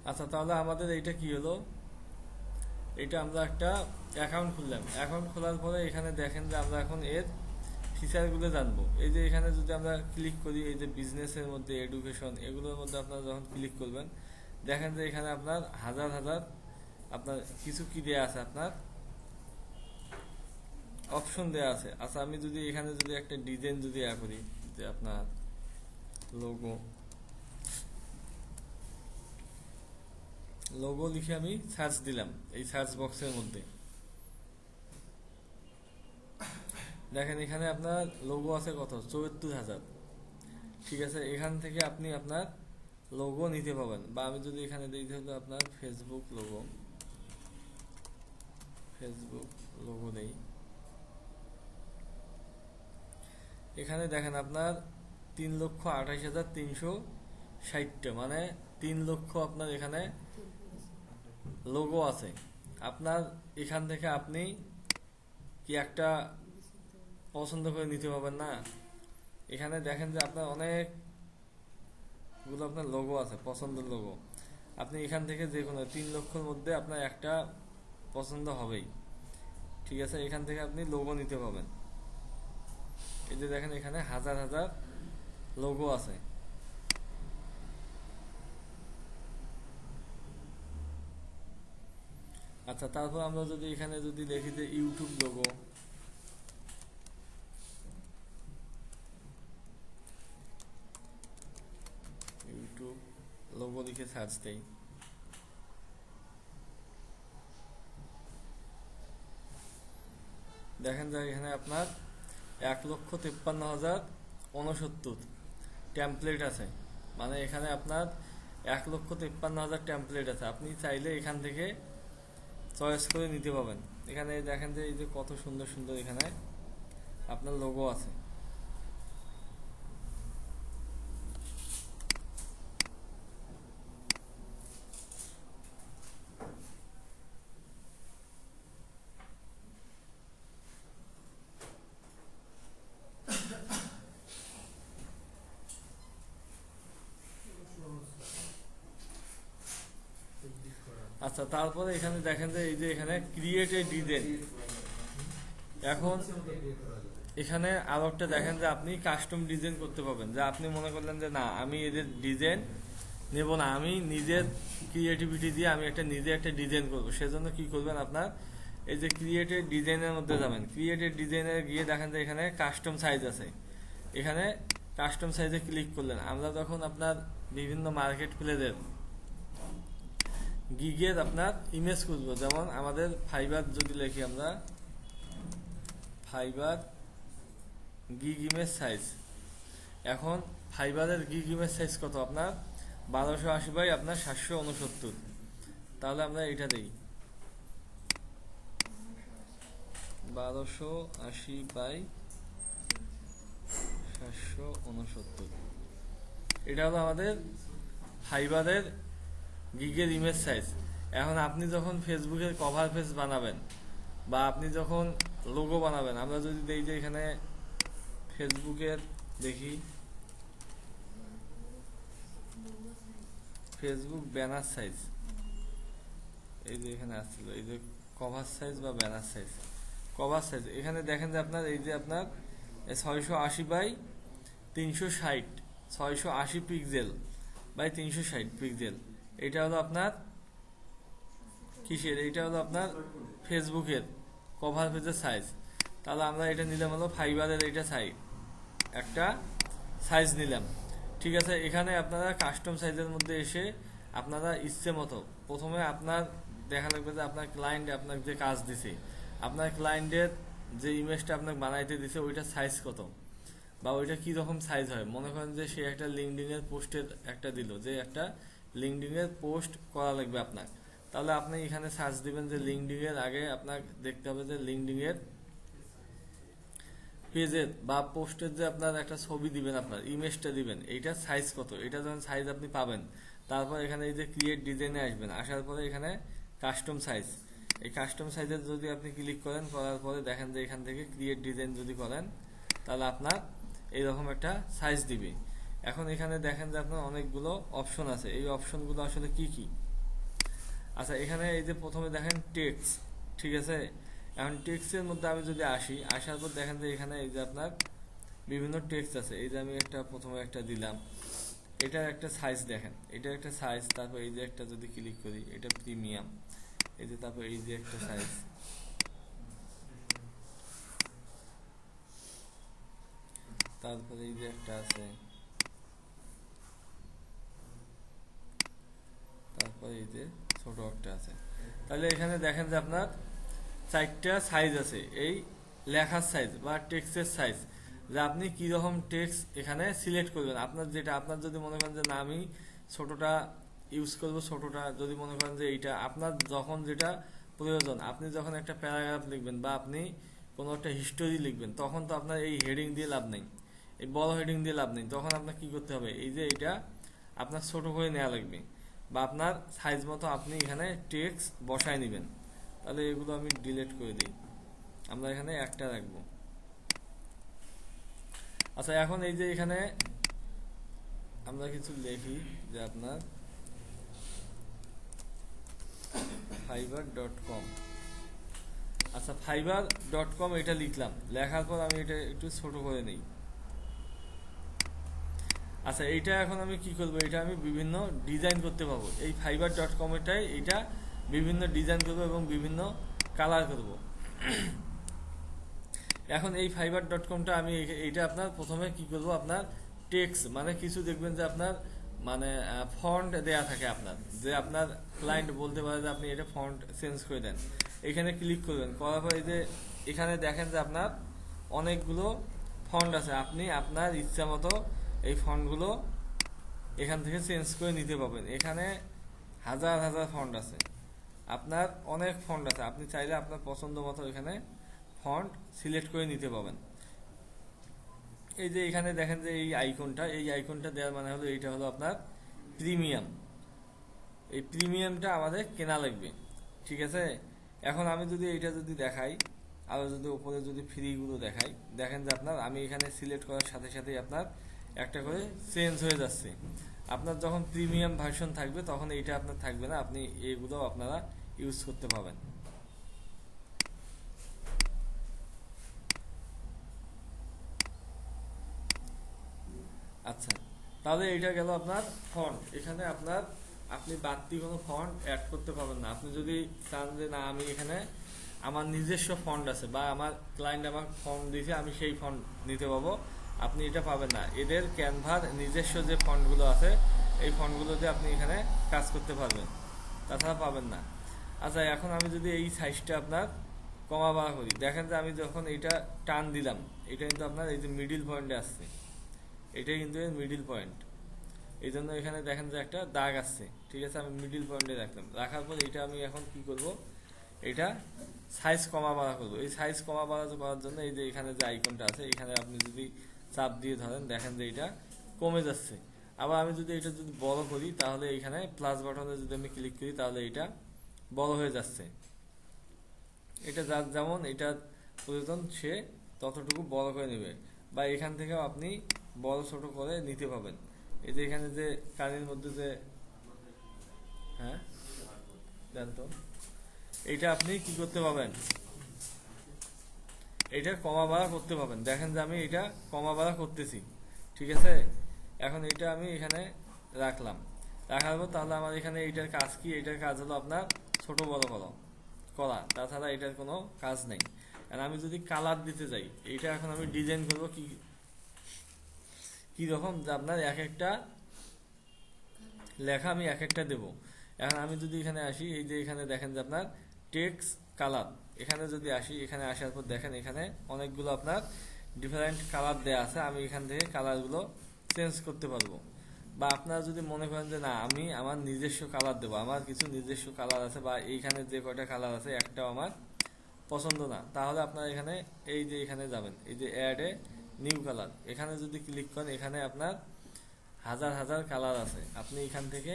আচ্ছা, তাহলে আমাদের এইটা কি হলো, এটা আমরা একটা অ্যাকাউন্ট খুললাম। অ্যাকাউন্ট খোলার পরে এখানে দেখেন যে আমরা এখন এর ফিচারগুলো জানবো। এই যে এখানে যদি আমরা ক্লিক করি, এই যে বিজনেসের মধ্যে, এডুকেশন, এগুলোর মধ্যে আপনারা যখন ক্লিক করবেন, দেখেন যে এখানে আপনার হাজার হাজার আপনার কিছু কি দেয়া আছে, আপনার অপশন দেয়া আছে। আচ্ছা, আমি যদি এখানে যদি একটা ডিজাইন যদি করি, যে আপনার লোগো, লোগো লিখে আমি সার্চ দিলাম এই সার্চ বক্সের মধ্যে, দেখেন এখানে আপনার লোগো আছে কত, ৭৪,০০০। ঠিক আছে, এখান থেকে আপনি আপনার লোগো নিতে পাবেন। বা আমি যদি এখানে দিতে হলো আপনার ফেসবুক লোগো, ফেসবুক লোগো নেই, এখানে দেখেন আপনার ৩,২৮,৩৬০টা, মানে ৩ লক্ষ আপনার এখানে লোগো আছে। আপনার এখান থেকে আপনি কি একটা পছন্দ করে নিতে পারবেন না? এখানে দেখেন যে আপনার অনেকগুলো আপনার লোগো আছে, পছন্দের লোগো। আপনি এখান থেকে যে কোনো ৩ লক্ষর মধ্যে আপনার একটা পছন্দ হবেই। ঠিক আছে, এখান থেকে আপনি লোগো নিতে পাবেন। এই যে দেখেন এখানে হাজার হাজার লোগো আছে। আচ্ছা, তারপর আমরা যদি এখানে যদি দেখি যে ইউটিউব লোগো, ইউটিউব লোগো লিখে সার্চ দেই, দেখেন যে এখানে আপনার ১,৫৩,০৬৯ টেমপ্লেট আছে। মানে এখানে আপনার ১,৫৩,০০০ টেমপ্লেট আছে। আপনি চাইলে এখান থেকে চয়েস করে নিতে পাবেন। এখানে দেখেন যে এই যে কত সুন্দর সুন্দর এখানে আপনার লোগো আছে। আচ্ছা, তারপরে এখানে দেখেন যে এই যে এখানে ক্রিয়েট এ ডিজাইন, এখন এখানে আরো একটা দেখেন যে আপনি কাস্টম ডিজাইন করতে পারবেন। যে আপনি মনে করলেন যে না, আমি এদের ডিজাইন নেব না, আমি নিজের ক্রিয়েটিভিটি দিয়ে আমি নিজে একটা ডিজাইন করবো। সেজন্য কি করবেন, আপনার এই যে ক্রিয়েটেড ডিজাইনের মধ্যে যাবেন। ক্রিয়েটেড ডিজাইনে গিয়ে দেখেন যে এখানে কাস্টম সাইজ আছে। এখানে কাস্টম সাইজে ক্লিক করলেন। আমরা যখন আপনার বিভিন্ন মার্কেট প্লেসের গিগের আপনার ইমেজ খুঁজবো, যেমন আমাদের ফাইবার যদি লিখি আমরা ফাইবার গিগ ইমেজ সাইজ, এখন ফাইবারের গিগ ইমেজ সাইজ কত আপনার ১২৮০ বাই আপনার ৭৬৯। তাহলে আমরা এটা দিই ১২৮০ বাই ৭৬৯। এটা হলো আমাদের ফাইবারের গিগের ইমেজ সাইজ। এখন আপনি যখন ফেসবুকের কভার পেজ বানাবেন বা আপনি যখন লোগো বানাবেন, আমরা যদি দেখি যে এখানে ফেসবুকের দেখি ফেসবুক ব্যানার সাইজ, এই যে এখানে আসছিল এই যে কভার সাইজ বা ব্যানার সাইজ, কভার সাইজ এখানে দেখেন যে আপনার এই যে আপনার ৬৮০ বাই ৩৬০, ৬৮০ পিক্সেল বাই ৩৬০ পিক্সেল। এটা হলো আপনার কিসের, এটা হলো আপনার ফেসবুকের কভার পেজের সাইজ। তাহলে আমরা এটা নিলাম হলো ফাইবারের এটা সাইজ, একটা সাইজ নিলাম। ঠিক আছে, এখানে আপনারা কাস্টম সাইজের মধ্যে এসে আপনারা ইচ্ছে মতো প্রথমে আপনার দেখা লাগবে যে আপনার ক্লায়েন্ট আপনাকে যে কাজ দিছে, আপনার ক্লায়েন্টের যে ইমেজটা আপনাকে বানাইতে দিছে ওইটা সাইজ কত বা ওইটা কি রকম সাইজ হয়। মনে করেন যে সে একটা লিঙ্কডিনের পোস্টের একটা দিল, যে একটা লিঙ্কডিনের পোস্ট করা লাগবে আপনার, তাহলে আপনি এখানে সার্চ দিবেন যে লিঙ্কডিনের আগে আপনার দেখতে হবে যে লিঙ্কডিনের পেজের বা পোস্টের যে আপনার একটা ছবি দিবেন, আপনার ইমেজটা দিবেন, এইটা সাইজ কত। এটা যখন সাইজ আপনি পাবেন, তারপর এখানে এই যে ক্রিয়েট ডিজাইনে আসবেন। আসার পরে এখানে কাস্টম সাইজ, এই কাস্টম সাইজের যদি আপনি ক্লিক করেন, করার পরে দেখেন যে এখান থেকে ক্রিয়েট ডিজাইন যদি করেন, তাহলে আপনার এইরকম একটা সাইজ দিবে। এখন এখানে দেখেন যে আপনার অনেকগুলো অপশন আছে। এই অপশনগুলো আসলে কি কি আচ্ছা এখানে এই যে প্রথমে দেখেন টেক্সট, ঠিক আছে। এখন টেক্সটের মধ্যে আমি যদি আসি, আসার পর দেখেন যে এখানে এই যে আপনার বিভিন্ন টেক্সট আছে। এই যে আমি একটা প্রথমে একটা দিলাম, এটার একটা সাইজ দেখেন, এটার একটা সাইজ। তারপর এই যে একটা যদি ক্লিক করি, এটা প্রিমিয়াম, এই যে তারপর এই যে একটা সাইজ, তারপরে এই যে একটা আছে, তারপরে এই যে ছোট একটা আছে। তাহলে এখানে দেখেন যে আপনার 4টা সাইজ আছে, এই লেখার সাইজ বা টেক্সটের সাইজ, যে আপনি কীরকম টেক্সট এখানে সিলেক্ট করবেন। আপনার যেটা, আপনার যদি মনে করেন যে না আমি ছোটোটা ইউজ করব, ছোটোটা যদি মনে করেন যে এইটা আপনার যখন যেটা প্রয়োজন, আপনি যখন একটা প্যারাগ্রাফ লিখবেন বা আপনি কোনো একটা হিস্টোরি লিখবেন, তখন তো আপনার এই হেডিং দিয়ে লাভ নেই, এই বড় হেডিং দিয়ে লাভ নেই। তখন আপনার কী করতে হবে, এই যে এইটা আপনার ছোটো করে নেওয়া লাগবে, বা আপনার সাইজ মতো আপনি এখানে টেক্সট বসায় নেবেন। তাহলে এগুলো আমি ডিলিট করে দিই, আমরা এখানে একটা রাখবো। আচ্ছা এখন এই যে এখানে আমরা কিছু লিখি, যে আপনার fiverr.com। আচ্ছা fiverr.com এটা লিখলাম, লেখার পর আমি এটা একটু ছোট করে নিই। আচ্ছা এইটা এখন আমি কি করব, এটা আমি বিভিন্ন ডিজাইন করতে পারবো। এই fiverr.com এটাই এটা বিভিন্ন ডিজাইন করব এবং বিভিন্ন কালার করব। এখন এই fiverr.comটা আমি এইটা আপনার প্রথমে কি করব, আপনার টেক্সট মানে কিছু দেখবেন যে আপনার মানে ফন্ট দেয়া থাকে আপনার, যে আপনার ক্লায়েন্ট বলতে পারে যে আপনি এটা ফন্ট চেঞ্জ করে দেন। এখানে ক্লিক করবেন, করার পর এই যে এখানে দেখেন যে আপনার অনেকগুলো ফন্ট আছে, আপনি আপনার ইচ্ছা মতো এই ফন্টগুলো এখান থেকে চেঞ্জ করে নিতে পারবেন। এখানে হাজার হাজার ফন্ট আছে, আপনার অনেক ফন্ট আছে, আপনি চাইলে আপনার পছন্দ মতো এখানে ফন্ট সিলেক্ট করে নিতে পারবেন। এই যে এখানে দেখেন যে এই আইকনটা, এই আইকনটা দেওয়ার মানে হলো এইটা হলো আপনার প্রিমিয়াম। এই প্রিমিয়ামটা আমাদের কেনা লাগবে, ঠিক আছে। এখন আমি যদি এইটা যদি দেখাই, আরও যদি উপরে যদি ফ্রিগুলো দেখাই, দেখেন যে আপনার আমি এখানে সিলেক্ট করার সাথে সাথেই আপনার একটা করে চেঞ্জ হয়ে যাচ্ছে। আপনার যখন প্রিমিয়াম ভার্সন থাকবে তখন এইটা আপনার থাকবে না, আপনি এগুলো আপনারা ইউজ করতে পারবেন। আচ্ছা তাহলে এটা গেল আপনার ফন্ট। এখানে আপনার আপনি বাড়তি কোনো ফন্ট অ্যাড করতে পারবেন না। আপনি যদি চান যে না আমি এখানে আমার নিজস্ব ফন্ট আছে বা আমার ক্লায়েন্ট আমার ফন্ট দিয়েছে আমি সেই ফন্ট নিতে পারবো, আপনি এটা পাবেন না। এদের ক্যানভার নিজস্ব যে ফন্টগুলো আছে এই ফন্টগুলো দিয়ে আপনি এখানে কাজ করতে পারবেন, তাছাড়া পাবেন না। আচ্ছা এখন আমি যদি এই সাইজটা আপনার কমা বাড়া করি, দেখেন যে আমি যখন এইটা টান দিলাম, এটা কিন্তু আপনার এই যে মিডিল পয়েন্টে আসছে, এটাই কিন্তু এর মিডিল পয়েন্ট। এই জন্য এখানে দেখেন যে একটা দাগ আসছে, ঠিক আছে। আমি মিডিল পয়েন্টে রাখলাম, রাখার পর এটা আমি এখন কি করব, এটা সাইজ কমা বাড়া করবো। এই সাইজ কমা বাড়া করার জন্য এই যে এখানে যে আইকনটা আছে, এখানে আপনি যদি চাপ দিয়ে ধরেন, দেখেন যে এটা কমে যাচ্ছে। আবার আমি যদি এটা যদি বড় করি, তাহলে এখানে প্লাস বাটনে যদি আমি ক্লিক করি, তাহলে এটা বড় হয়ে যাচ্ছে। এটা যার যেমন এটা প্রয়োজন সে ততটুকু বড় করে নেবে, বা এখান থেকেও আপনি বড় ছোট করে নিতে পারবেন। এই যে এখানে যে কানির মধ্যে যে, হ্যাঁ দেন তো, এইটা আপনি কি করতে পারবেন, এটা কমা বাড়া করতে পারবেন। দেখেন যে আমি এটা কমা বাড়া করতেছি, ঠিক আছে। এখন এটা আমি এখানে রাখলাম, রাখার পর তাহলে আমার এখানে এইটার কাজ কি, এইটার কাজ হলো আপনার ছোট বড় করা, তাছাড়া এটার কোনো কাজ নেই। আর আমি যদি কালার দিতে যাই, এইটা এখন আমি ডিজাইন করবো কি রকম, যে আপনার এক একটা লেখা আমি এক একটা দেবো। এখন আমি যদি এখানে আসি, এই যে এখানে দেখেন যে আপনার টেক্সট কালার, এখানে যদি আসি, এখানে আসার পর দেখেন এখানে অনেকগুলো আপনার ডিফারেন্ট কালার দেওয়া আছে। আমি এখান থেকে কালারগুলো চেঞ্জ করতে পারবো, বা আপনারা যদি মনে করেন যে না আমি আমার নিজস্ব কালার দেবো, আমার কিছু নিজস্ব কালার আছে, বা এইখানে যে কয়টা কালার আছে একটাও আমার পছন্দ না, তাহলে আপনারা এখানে এই যে এখানে যাবেন, এই যে অ্যাড এ নিউ কালার, এখানে যদি ক্লিক করেন, এখানে আপনার হাজার হাজার কালার আছে, আপনি এখান থেকে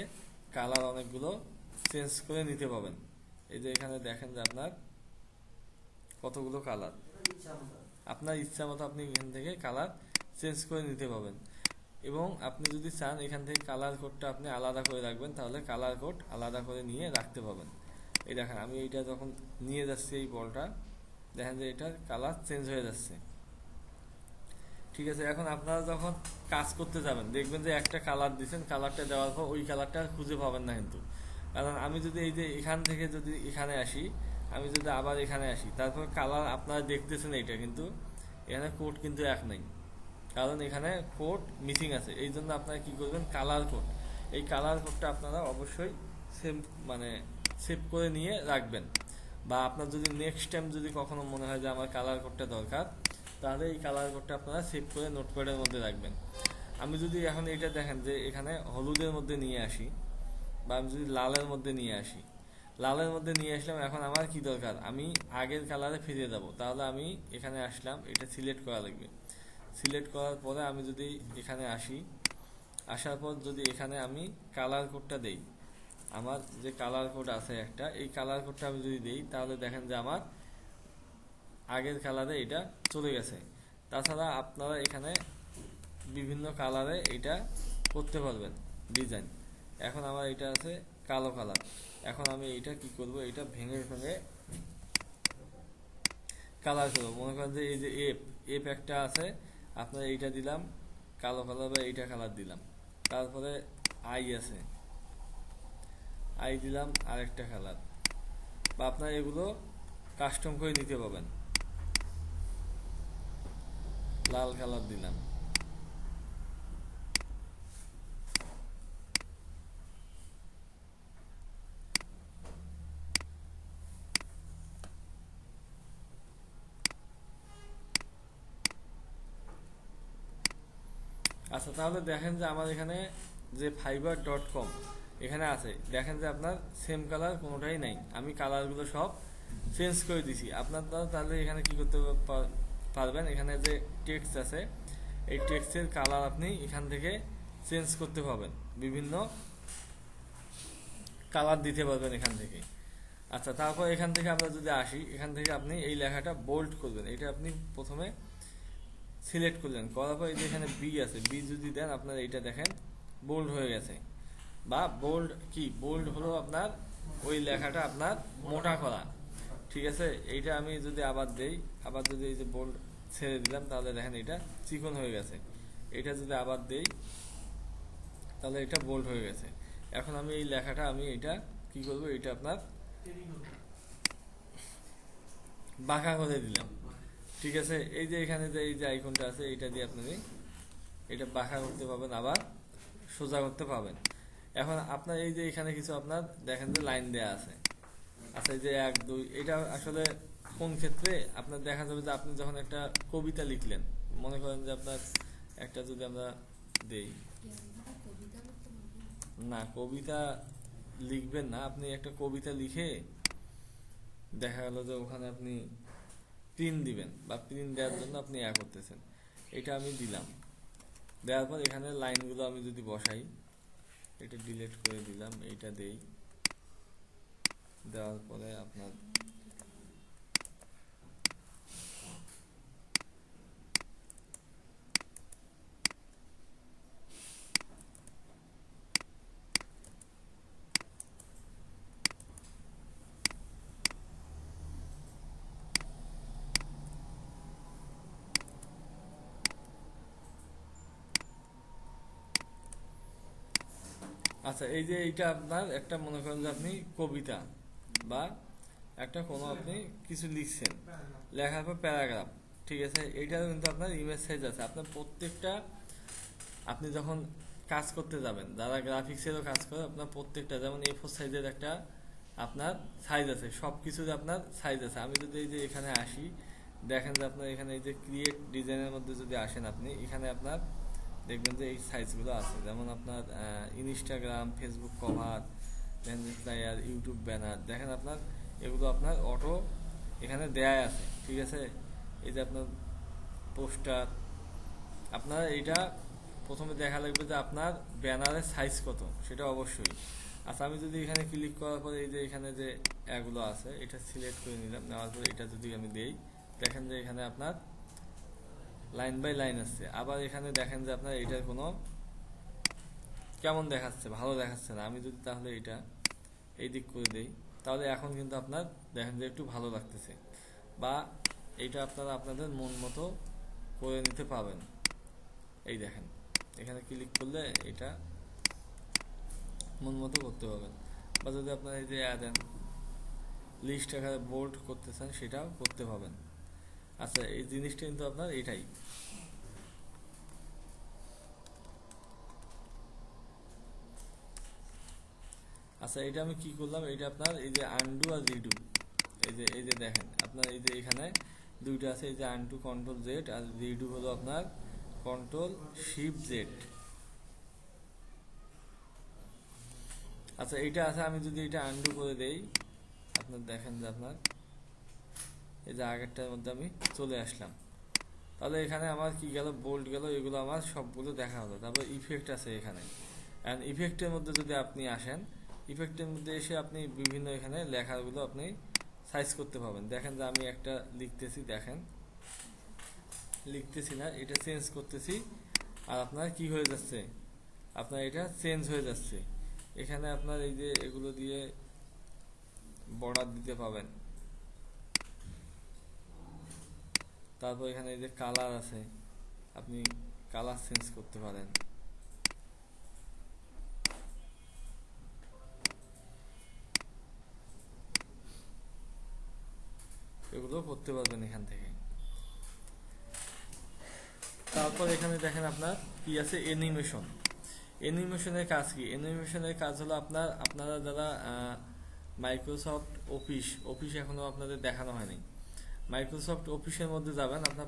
কালার অনেকগুলো চেঞ্জ করে নিতে পারবেন। এই যে এখানে দেখেন যে আপনার কতগুলো কালার, আপনার ইচ্ছা মতো আপনি এখান থেকে কালার চেঞ্জ করে নিতে পারবেন। এবং আপনি যদি চান এখান থেকে কালার কোডটা আপনি আলাদা করে রাখবেন, তাহলে কালার কোড আলাদা করে নিয়ে রাখতে পারবেন। এই দেখেন আমি এইটা যখন নিয়ে যাচ্ছি এই বলটা, দেখেন যে এটার কালার চেঞ্জ হয়ে যাচ্ছে। ঠিক আছে, এখন আপনারা যখন কাজ করতে যাবেন দেখবেন যে একটা কালার দিচ্ছেন, কালারটা দেওয়ার পর ওই কালারটা খুঁজে পাবেন না কিন্তু। কারণ আমি যদি এই যে এখান থেকে যদি এখানে আসি, আমি যদি আবার এখানে আসি, তারপর কালার আপনারা দেখতেছেন এইটা, কিন্তু এখানে কোড কিন্তু এক নেই, কারণ এখানে কোড মিসিং আছে। এই জন্য আপনারা কি করবেন, কালার কোড, এই কালার কোডটা আপনারা অবশ্যই সেভ মানে সেভ করে নিয়ে রাখবেন। বা আপনার যদি নেক্সট টাইম যদি কখনো মনে হয় যে আমার কালার কোডটা দরকার, তাহলে এই কালার কোডটা আপনারা সেভ করে নোটপ্যাডের মধ্যে রাখবেন। আমি যদি এখন এটা দেখেন যে এখানে হলুদের মধ্যে নিয়ে আসি, বা আমি যদি লালের মধ্যে নিয়ে আসি, লালের মধ্যে নিয়ে আসলাম, এখন আমার কি দরকার, আমি আগের কালারে ফিরে যাব, তাহলে আমি এখানে আসলাম, এটা সিলেক্ট করা লাগবে। সিলেক্ট করার পরে আমি যদি এখানে আসি, আসার পর যদি এখানে আমি কালার কোডটা দেই, আমার যে কালার কোড আছে একটা, এই কালার কোডটা আমি যদি দেই, তাহলে দেখেন যে আমার আগের কালারে এটা চলে গেছে। তাছাড়া আপনারা এখানে বিভিন্ন কালারে এটা করতে পারবেন ডিজাইন। এখন আমার এটা আছে কালো কালার, এখন আমি এইটা কি করব, এটা ভেঙে ভেঙে কালার করবো। মনে করেন যে এই যে এফ এফ একটা আছে, আপনার এইটা দিলাম কালো কালার, বা এইটা কালার দিলাম। তারপরে আই আছে, আই দিলাম আরেকটা কালার, বা আপনার এগুলো কাস্টম করে নিতে পারবেন। লাল কালার দিলাম। আচ্ছা, তাহলে দেখেন যে আমার এখানে যে fiverr.com এখানে আছে, দেখেন যে আপনার সেম কালার কোনোটাই নাই, আমি কালারগুলো সব চেঞ্জ করে দিছি। আপনার তাহলে এখানে কি করতে পারবেন, এখানে যে টেক্সট আছে, এই টেক্সটের কালার আপনি এখান থেকে চেঞ্জ করতে পারবেন, বিভিন্ন কালার দিতে পারবেন এখান থেকে। আচ্ছা, তারপর এখান থেকে আমরা যদি আসি, এখান থেকে আপনি এই লেখাটা বোল্ড করবেন, এটা আপনি প্রথমে সিলেক্ট করলেন, করার পর এই যে এখানে বি আছে, বি যদি দেন আপনার এইটা দেখেন বোল্ড হয়ে গেছে। বা বোল্ড কি, বোল্ড হলো আপনার ওই লেখাটা আপনার মোটা করা। ঠিক আছে, এইটা আমি যদি আবার দেই, আবার যদি এই যে বোল্ড ছেড়ে দিলাম, তাহলে দেখেন এটা চিকন হয়ে গেছে। এটা যদি আবার দেই, তাহলে এটা বোল্ড হয়ে গেছে। এখন আমি এই লেখাটা আমি এটা কি করব, এটা আপনার বাঁকা করে দিলাম। ঠিক আছে, এই যে এখানে যে এই যে আইকনটা আছে, এইটা দিয়ে আপনি এটা বাঁকা করতে পারবেন, আবার সোজা করতে পারবেন। এখন আপনার এই যে এখানে কিছু আপনার দেখেন যে লাইন দেয়া আছে। আচ্ছা, এই যে 1 2, এটা আসলে কোন ক্ষেত্রে আপনার দেখা যাবে যে আপনি যখন একটা কবিতা লিখলেন, মনে করেন যে আপনার একটা যদি আমরা দেই, না কবিতা লিখবেন না, আপনি একটা কবিতা লিখে দেখা গেল যে ওখানে আপনি প্রিন্ট দিবেন, বা প্রিন্ট দেওয়ার জন্য আপনি করতেছেন, এটা আমি দিলাম। দেওয়ার পর এখানে লাইনগুলো আমি যদি বসাই, এটা ডিলিট করে দিলাম, এইটা দেই, দেওয়ার পরে আপনার আচ্ছা, এই যে এইটা আপনার একটা মনে করেন যে আপনি কবিতা বা একটা কোনো আপনি কিছু লিখছেন, লেখার পর প্যারাগ্রাফ। ঠিক আছে, এইটাও কিন্তু আপনার ইমেজ সাইজ আছে। আপনার প্রত্যেকটা আপনি যখন কাজ করতে যাবেন, যারা গ্রাফিক্সেরও কাজ করে, আপনার প্রত্যেকটা যেমন A4 সাইজের একটা আপনার সাইজ আছে, সব কিছুর আপনার সাইজ আছে। আমি যদি এই যে এখানে আসি, দেখেন যে আপনার এখানে এই যে ক্রিয়েট ডিজাইনের মধ্যে যদি আসেন আপনি, এখানে আপনার দেখবেন যে এই সাইজগুলো আছে, যেমন আপনার Instagram, Facebook cover, flyer, YouTube banner, দেখেন আপনার এগুলো আপনার অটো এখানে দেয়া আছে। ঠিক আছে, এই যে আপনার পোস্টার, আপনার এইটা প্রথমে দেখা লাগবে যে আপনার ব্যানারের সাইজ কত, সেটা অবশ্যই। আচ্ছা, আমি যদি এখানে ক্লিক করার পরে এই যে এখানে যে এগুলো আছে, এটা সিলেক্ট করে নিলাম, নেওয়ার পরে এটা যদি আমি দেই, দেখেন যে এখানে আপনার লাইন বাই লাইন আসছে। আবার এখানে দেখেন যে আপনার এটার কোনো কেমন দেখাচ্ছে, ভালো দেখাচ্ছে না। আমি যদি তাহলে এটা এই দিক করে দেই, তাহলে এখন কিন্তু আপনার দেখেন যে একটু ভালো লাগতেছে, বা এইটা আপনারা আপনাদের মন মতো করে নিতে পারবেন। এই দেখেন এখানে ক্লিক করলে এটা মন মতো করতে পারবেন, বা যদি আপনারা এই যে দেন লিস্ট আকারে বোল্ড করতে চান সেটাও করতে পারবেন। আচ্ছা, এই জিনিসটা কিন্তু আপনার এটাই। আচ্ছা, এটা আমি কি করলাম, এটা আপনার এই যে আনডু আর রিডু, এই যে দেখেন আপনার এই যে এখানে দুইটা আছে, এই যে আনডু কন্ট্রোল জেড আর রিডু হলো আপনার কন্ট্রোল শিফট জেড। আচ্ছা, এইটা আছে, আমি যদি এটা আনডু করে দেই, আপনার দেখেন যে আপনার এই যে আগেরটার মধ্যে আমি চলে আসলাম, তাহলে এখানে আমার কি গেল, বোল্ড গেল, এগুলো আমার সবগুলো দেখা হলো। তারপর ইফেক্ট আছে এখানে, অ্যান্ড ইফেক্টের মধ্যে যদি আপনি আসেন, ইফেক্টের মধ্যে এসে আপনি বিভিন্ন এখানে লেখাগুলো আপনি সাইজ করতে পারবেন। দেখেন যে আমি একটা লিখতেছি, দেখেন লিখতেছি না, এটা চেঞ্জ করতেছি, আর আপনার কি হয়ে যাচ্ছে, আপনার এটা চেঞ্জ হয়ে যাচ্ছে। এখানে আপনার এই যে এগুলো দিয়ে বর্ডার দিতে পাবেন। তারপর এখানে এই যে কালার আছে, আপনি কালার চেঞ্জ করতে পারেন। এগুলো করতে পারবেন এখান থেকে। তারপর এখানে দেখেন আপনার কি আছে, অ্যানিমেশন। অ্যানিমেশনের কাজ কি, অ্যানিমেশনের কাজ হলো আপনারা যারা মাইক্রোসফট অফিস এখনো আপনাদের দেখানো হয়নি, মাইক্রোসফট অফিসের মধ্যে যাবেন, আপনার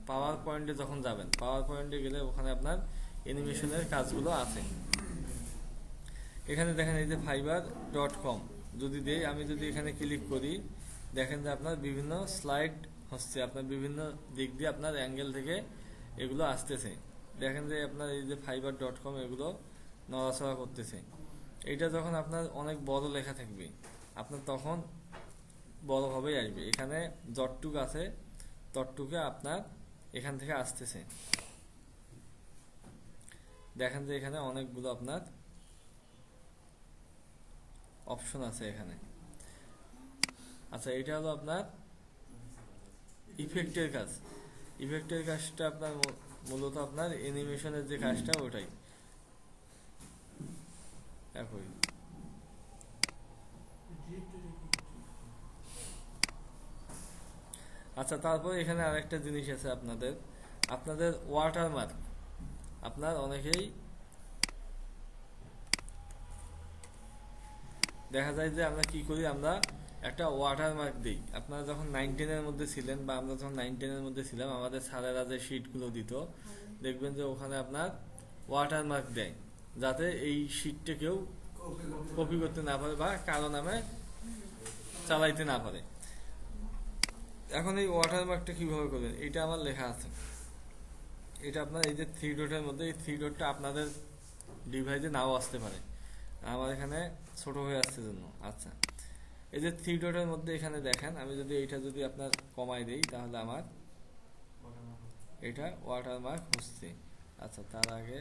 পাওয়ার পয়েন্টে যখন যাবেন, পাওয়ার পয়েন্টে গেলে ওখানে আপনার অ্যানিমেশনের কাজগুলো আছে। এখানে দেখেন এই যে fiverr.com যদি দেই, আমি যদি এখানে ক্লিক করি, দেখেন যে আপনার বিভিন্ন স্লাইড হচ্ছে, আপনার বিভিন্ন দিক দিয়ে আপনার অ্যাঙ্গেল থেকে এগুলো আসতেছে। দেখেন যে আপনার এই যে fiverr.com এগুলো নড়াচড়া করতেছে। এইটা যখন আপনার অনেক বড় লেখা থাকবে, আপনার তখন বড়ভাবেই আসবে। এখানে যতটুক আছে ততটুকু আপনার এখান থেকে আসতেছে। দেখেন যে এখানে অনেকগুলো আপনার অপশন আছে এখানে। আচ্ছা, এটা হলো আপনার ইফেক্টের কাজ। ইফেক্টের কাজটা আপনার মূলত আপনার অ্যানিমেশনের যে কাজটা ওটাই একই। আচ্ছা, তারপর এখানে আরেকটা জিনিস আছে আপনাদের ওয়াটারমার্ক। আপনার অনেকেই দেখা যায় যে আমরা কি করি, আমরা একটা ওয়াটারমার্ক দিই। আপনারা যখন 9-10-এর মধ্যে ছিলেন, বা আমরা যখন 9-10-এর মধ্যে ছিলাম, আমাদের স্যারেরা যে শিটগুলো দিত, দেখবেন যে ওখানে আপনার ওয়াটারমার্ক দেয়, যাতে এই শিটটা কেউ কপি করতে না পারে বা কারো নামে চালাইতে না পারে। এখন এই ওয়াটারমার্কটা কিভাবে করবেন, এটা আমার লেখা আছে, এটা আপনার এই যে 3 ডটের মধ্যে, এই 3 ডটটা আপনাদের ডিভাইসে নাও আসতে পারে, আমার এখানে ছোট হয়ে আসছে জন্য। আচ্ছা, এই যে 3 ডটের মধ্যে এখানে দেখেন, আমি যদি এইটা যদি আপনার কমাই দেই, তাহলে আমার এটা ওয়াটারমার্ক হচ্ছে। আচ্ছা, তার আগে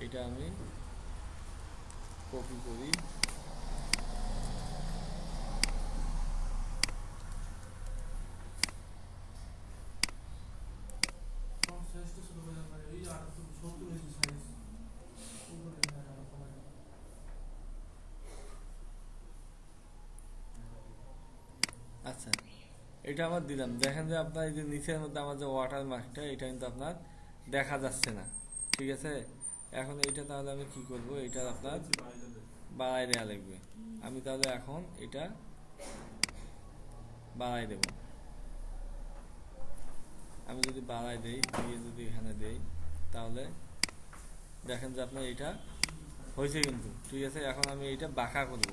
এটা আমি কপি করি, আচ্ছা এটা আমার দিলাম। দেখেন যে আপনার এই যে নিচের মধ্যে আমার যে ওয়াটারমার্কটা, এটা কিন্তু আপনার দেখা যাচ্ছে না, ঠিক আছে। এখন এইটা তাহলে আমি কি করব, এটা আপনার বাড়াই দেওয়া লাগবে। আমি তাহলে এখন এটা বাড়াই দেব। আমি যদি বাড়াই দেই, দিয়ে যদি এখানে দেই, তাহলে দেখেন যে আপনার এটা হয়েছে কিন্তু, ঠিক আছে। এখন আমি এইটা বাঁকা করব।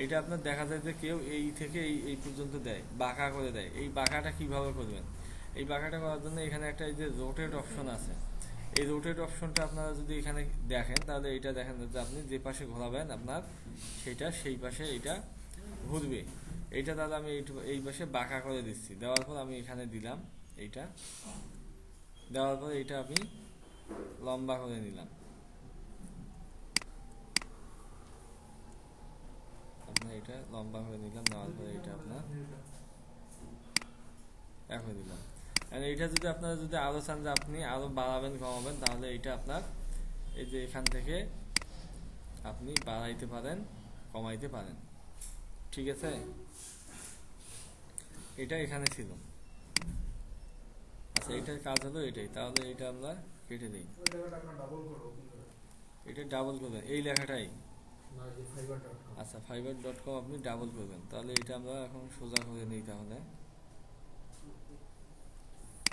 এটা আপনার দেখা যায় যে কেউ এই থেকে এই পর্যন্ত দেয়, বাঁকা করে দেয়। এই বাঁকাটা কিভাবে করবেন, এই বাঁকাটা করার জন্য এখানে একটা এই যে রোটেট অপশন আছে, এই রোটেট অপশনটা আপনারা যদি এখানে দেখেন, তাহলে এটা দেখেন যে আপনি যে পাশে ঘোরাবেন আপনার সেটা সেই পাশে এটা ঘুরবে। এইটা তাহলে আমি এই পাশে বাঁকা করে দিচ্ছি, দেওয়ার পর আমি এখানে দিলাম এইটা, দেওয়ার পর এইটা আমি লম্বা করে নিলাম, আপনার এটা লম্বা করে নিলাম, নেওয়ার পরে এটা আপনার এখন দিলাম। আর এইটা যদি আপনারা যদি আরো চান যে আপনি আরো বাড়াবেন কমাবেন, তাহলে এটা আপনার এই যে এখান থেকে আপনি বাড়াইতে পারেন কমাইতে পারেন, ঠিক আছে। এটা এখানে ছিল। আচ্ছা এটার কাজ হলো এটাই, তাহলে এটা আমরা কেটে দিই, এটা ডাবল করবেন এই লেখাটাই। আচ্ছা fiverr.com আপনি ডাবল করবেন, তাহলে এটা আমরা এখন সোজা করে নিই। তাহলে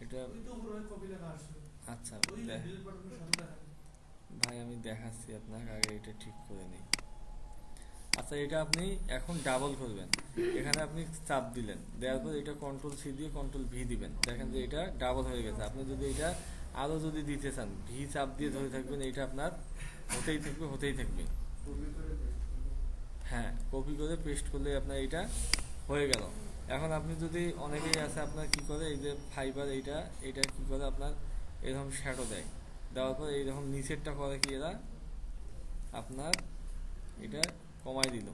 এটা আচ্ছা ভাই আমি দেখাচ্ছি আপনাকে, আগে এটা ঠিক করে নিই। আচ্ছা এটা আপনি এখন ডাবল করবেন, এখানে আপনি চাপ দিলেন, দেওয়ার পর এটা কন্ট্রোল সি দিয়ে কন্ট্রোল ভি দিবেন, দেখেন যে এটা ডাবল হয়ে গেছে। আপনি যদি এটা আরো যদি দিতে চান, ভি চাপ দিয়ে ধরে থাকবেন, এটা আপনার হতেই থাকবে হতেই থাকবে। হ্যাঁ কপি করে পেস্ট করলে আপনার এটা হয়ে গেল। এখন আপনি যদি অনেকেই আছে আপনার কি করে, এই যে ফাইবার এইটা এটা কি করে আপনার এরকম শ্যাডো দেয়, দেওয়ার পর এইরকম নিচেরটা করে কি এরা আপনার এটা কমাই দিল।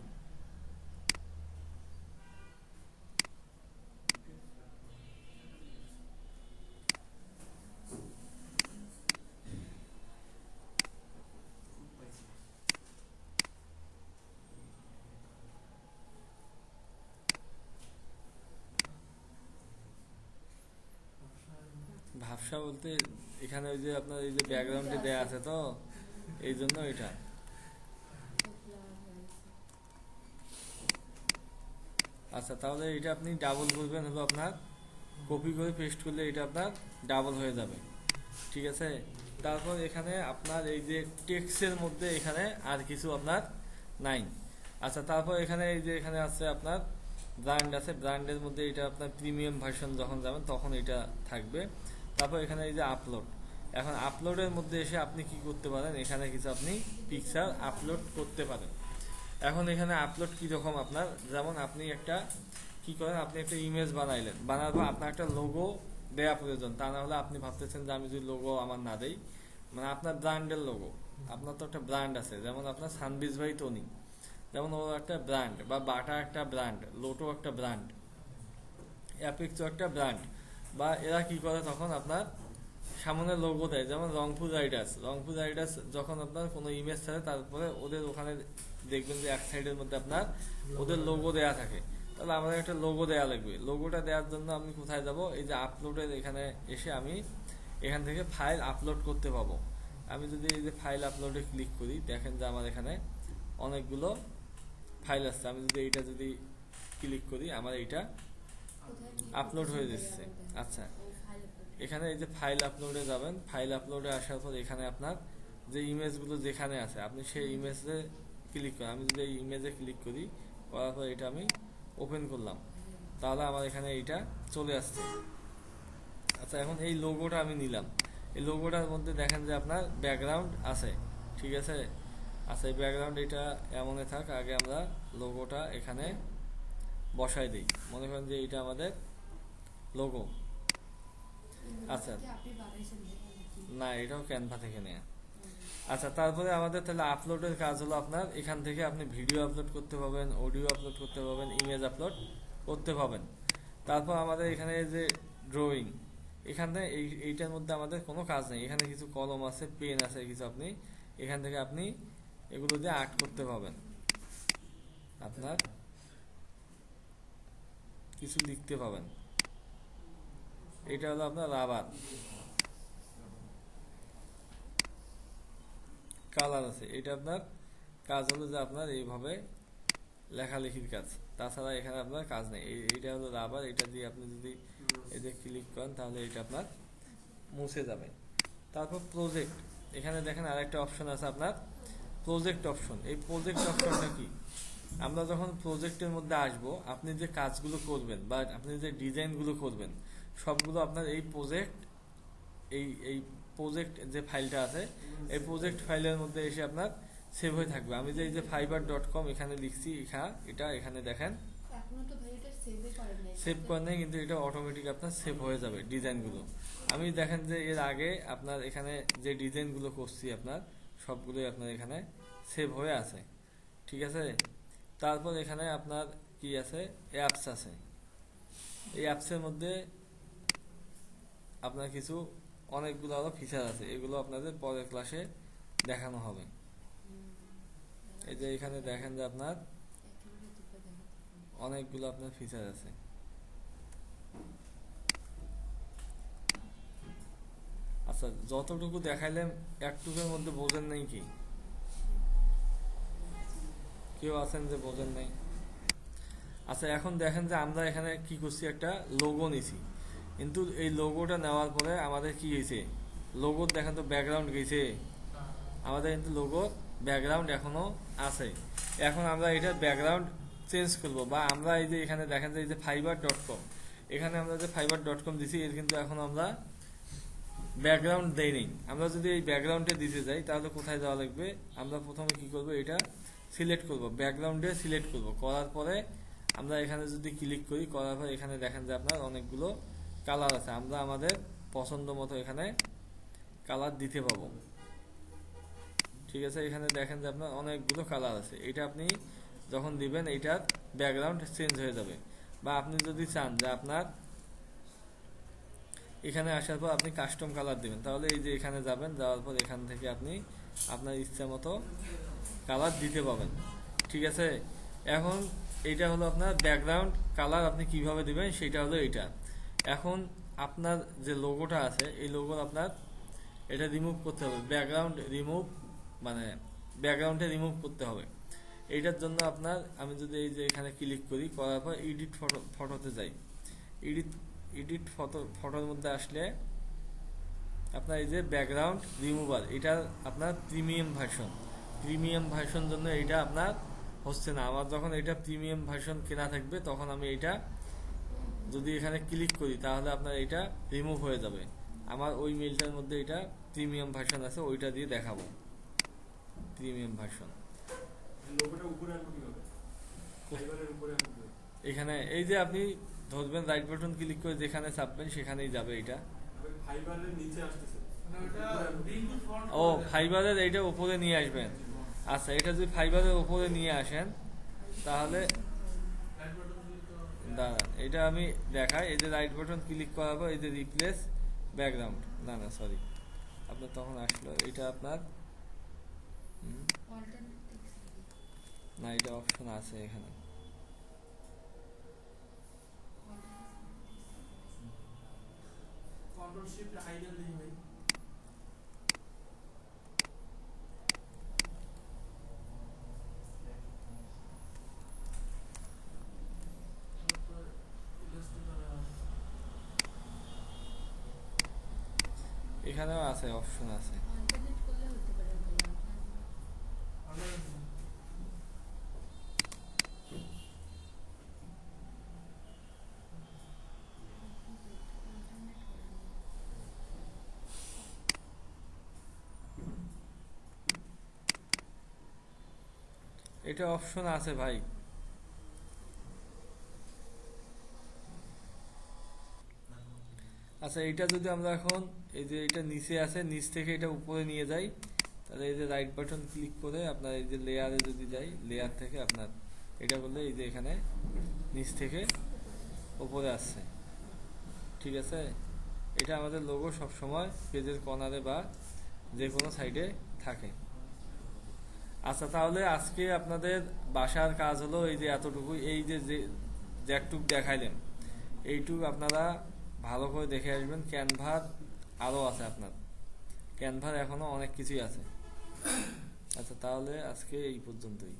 ভাবসা বলতে এখানে ওই যে আপনার এই যে ব্যাকগ্রাউন্ডে দেয়া আছে তো, এই জন্য এটা। আচ্ছা তাহলে এটা আপনি ডাবল করবেন, হলো আপনার কপি করে পেস্ট করলে এটা আপনার ডাবল হয়ে যাবে, ঠিক আছে। তারপর এখানে আপনার এই যে টেক্সটের মধ্যে এখানে আর কিছু আপনার নাই। আচ্ছা তারপর এখানে এই যে এখানে আছে আপনার ব্র্যান্ড আছে, ব্র্যান্ডের মধ্যে এটা আপনার প্রিমিয়াম ভার্সন যখন যাবেন তখন এটা থাকবে। তারপর এখানে এই যে আপলোড, এখন আপলোডের মধ্যে এসে আপনি কি করতে পারেন, এখানে কিছু আপনি পিকচার আপলোড করতে পারেন। এখন এখানে আপলোড কি রকম আপনার, যেমন আপনি একটা কি করেন, আপনি একটা ইমেজ বানাইলেন, বানার পর আপনার একটা লোগো দেয়া প্রয়োজন। তা না হলে আপনি ভাবতেছেন যে আমি যদি লোগো আমার না দেই, মানে আপনার ব্র্যান্ডের লোগো, আপনার তো একটা ব্র্যান্ড আছে, যেমন আপনার সানবিজ ভাই টনি, যেমন ওর একটা ব্র্যান্ড, বা বাটা একটা ব্র্যান্ড, লোটো একটা ব্র্যান্ড, অ্যাপিক্সো একটা ব্র্যান্ড, বা এরা কি করে তখন আপনার সামনে লোগো দেয়। যেমন রংপুর রাইডার্স যখন আপনার কোনো ইমেজ ছাড়ে, তারপরে ওদের ওখানে দেখবেন যে এক সাইডের মধ্যে আপনার ওদের লোগো দেয়া থাকে। তাহলে আমাদের একটা লোগো দেয়া লাগবে, লোগোটা দেওয়ার জন্য আমি কোথায় যাব, এই যে আপলোডের এখানে এসে আমি এখান থেকে ফাইল আপলোড করতে পাবো। আমি যদি এই যে ফাইল আপলোডে ক্লিক করি, দেখেন যে আমার এখানে অনেকগুলো ফাইল আসছে। আমি যদি এইটা যদি ক্লিক করি, আমার এইটা আপলোড হয়ে যাচ্ছে। আচ্ছা এখানে এই যে ফাইল আপলোডে যাবেন, ফাইল আপলোডে আসার পর এখানে আপনার যে ইমেজগুলো যেখানে আছে আপনি সেই ইমেজে ক্লিক করেন। আমি যদি এই ইমেজে ক্লিক করি, করার পর এটা আমি ওপেন করলাম, তাহলে আমার এখানে এইটা চলে আসছে। আচ্ছা এখন এই লোগোটা আমি নিলাম, এই লোগোটার মধ্যে দেখেন যে আপনার ব্যাকগ্রাউন্ড আছে, ঠিক আছে। আচ্ছা এই ব্যাকগ্রাউন্ড এটা এমনই থাক, আগে আমরা লোগোটা এখানে বসাই দিই। মনে করেন যে এটা আমাদের লোগো। আচ্ছা না, এটাও ক্যানভা থেকে নেয়া। আচ্ছা তারপরে আমাদের তাহলে আপলোডের কাজ হলো আপনার এখান থেকে আপনি ভিডিও আপলোড করতে পাবেন, অডিও আপলোড করতে পাবেন, ইমেজ আপলোড করতে পাবেন। তারপর আমাদের এখানে যে ড্রয়িং, এখানে এইটার মধ্যে আমাদের কোনো কাজ নেই। এখানে কিছু কলম আছে, পেন আছে কিছু, আপনি এখান থেকে আপনি এগুলো দিয়ে আর্ট করতে পাবেন, আপনার কিছু লিখতে পাবেন। এটা হলো আপনার রাবার, কালার আছে। এটা আপনার কাজ হলো যে আপনার এইভাবে লেখালেখির কাজ, তাছাড়া এখানে আপনার কাজ নেই। এইটা হলো রাবার, এটা দিয়ে আপনি যদি এতে ক্লিক করেন তাহলে এটা আপনার মুছে যাবে। তারপর প্রজেক্ট, এখানে দেখেন আরেকটা অপশন আছে আপনার প্রজেক্ট অপশন। এই প্রজেক্ট অপশনটা কি, আমরা যখন প্রজেক্টের মধ্যে আসব, আপনি যে কাজগুলো করবেন বা আপনি যে ডিজাইনগুলো করবেন সবগুলো আপনার এই প্রজেক্ট এই প্রজেক্ট যে ফাইলটা আছে এই প্রজেক্ট ফাইলের মধ্যে এসে আপনার সেভ হয়ে থাকবে। আমি যে এই যে fiverr.com এখানে লিখছি, এটা এখানে দেখেন সেভ করে নেই, কিন্তু এটা অটোমেটিক আপনার সেভ হয়ে যাবে ডিজাইনগুলো। আমি দেখেন যে এর আগে আপনার এখানে যে ডিজাইনগুলো করছি আপনার সবগুলোই আপনার এখানে সেভ হয়ে আছে, ঠিক আছে। তারপর এখানে আপনার কি আছে, অ্যাপস আছে। এই অ্যাপসের মধ্যে আপনার কিছু অনেকগুলো আরো ফিচার আছে, এগুলো আপনাদের পরের ক্লাসে দেখানো হবে। এই যে এখানে দেখেন যে আপনার অনেকগুলো আপনার ফিচার আছে। আচ্ছা, যতটুকু দেখাইলাম একটুকুর মধ্যে বোঝেন নাই কি? কেউ আছেন যে বোঝেন নাই? আচ্ছা, এখন দেখেন যে আমরা এখানে কি করছি, একটা লোগো নিছি, কিন্তু এই লোগোটা নেওয়ার পরে আমাদের কি হয়েছে, লোগোর দেখেন তো ব্যাকগ্রাউন্ড গেছে, আমাদের কিন্তু লোগোর ব্যাকগ্রাউন্ড এখনো আছে। এখন আমরা এটা ব্যাকগ্রাউন্ড চেঞ্জ করব, বা আমরা এই যে এখানে দেখেন যে এই যে fiverr.com, এখানে আমরা যে fiverr.com দিছি, এর কিন্তু এখন আমরা ব্যাকগ্রাউন্ড দেই নেই। আমরা যদি এই ব্যাকগ্রাউন্ডে দিতে যাই তাহলে কোথায় যাওয়া লাগবে, আমরা প্রথমে কি করব, এটা সিলেক্ট করব, ব্যাকগ্রাউন্ডে সিলেক্ট করব, করার পরে আমরা এখানে যদি ক্লিক করি, করার পর এখানে দেখেন যে আপনার অনেকগুলো কালার আছে, আমরা আমাদের পছন্দ মতো এখানে কালার দিতে পাবো, ঠিক আছে। এখানে দেখেন যে আপনার অনেকগুলো কালার আছে, এটা আপনি যখন দিবেন এইটার ব্যাকগ্রাউন্ড চেঞ্জ হয়ে যাবে। বা আপনি যদি চান যে আপনার এখানে আসার পর আপনি কাস্টম কালার দিবেন, তাহলে এই যে এখানে যাবেন, যাওয়ার পর এখান থেকে আপনি আপনার ইচ্ছা মতো কালার দিতে পাবেন, ঠিক আছে। এখন এইটা হলো আপনার ব্যাকগ্রাউন্ড কালার, আপনি কিভাবে দিবেন সেটা হলো এইটা। এখন আপনার যে লোগোটা আছে, এই লোগো আপনার এটা রিমুভ করতে হবে, ব্যাকগ্রাউন্ড রিমুভ, মানে ব্যাকগ্রাউন্ডে রিমুভ করতে হবে। এইটার জন্য আপনার, আমি যদি এই যে এখানে ক্লিক করি, করার পর এডিট ফটোতে যাই, এডিট ফটোর মধ্যে আসলে আপনার এই যে ব্যাকগ্রাউন্ড রিমুভার, এটা আপনার প্রিমিয়াম ভার্সন জন্য এটা আপনার হচ্ছে না। আমার যখন এটা প্রিমিয়াম ভার্সন কেনা থাকবে, তখন আমি এটা যদি এখানে ক্লিক করি, তাহলে আপনার এটা রিমুভ হয়ে যাবে। আমার ওই মেইলটার মধ্যে এটা প্রিমিয়াম ভার্সন আছে, ওইটা দিয়ে দেখাবো প্রিমিয়াম ভার্সন। এখানে এই যে আপনি ধরবেন, রাইট বাটন ক্লিক করে যেখানে চাপবেন সেখানেই যাবে এটা। ও, ফাইবারের এইটা উপরে নিয়ে আসবেন। আচ্ছা, এটা যদি ফাইবারের উপরে নিয়ে আসেন তাহলে দাঁড়ান, এটা আমি দেখাই। এই যে রাইট বাটন ক্লিক করার পর এই যে রিপ্লেস ব্যাকগ্রাউন্ড, না সরি, আপনার তখন আসলো এটা আপনার না, এটা অপশন আছে এখানে। এখানেও আছে, অপশন আছে। এটা অপশন আছে ভাই। আচ্ছা, এটা যদি আমরা এখন এই যে এটা নিচে আছে, নিচ থেকে এটা উপরে নিয়ে যাই, তাহলে এই যে রাইট বাটন ক্লিক করে আপনার এই যে লেয়ারে যদি যাই, লেয়ার থেকে আপনার এটা করলে এই যে এখানে নিচ থেকে উপরে আসছে, ঠিক আছে। এটা আমাদের লোগো সবসময় পেজের কর্নারে বা যে কোনো সাইডে থাকে। আচ্ছা, তাহলে আজকে আপনাদের বাসার কাজ হলো এই যে এতটুকু, এই যে যেটুক দেখাইলেন এইটুক আপনারা ভালো করে দেখে আসবেন। ক্যানভার আরও আছে, আপনার ক্যানভার এখনো অনেক কিছুই আছে। আচ্ছা, তাহলে আজকে এই পর্যন্তই।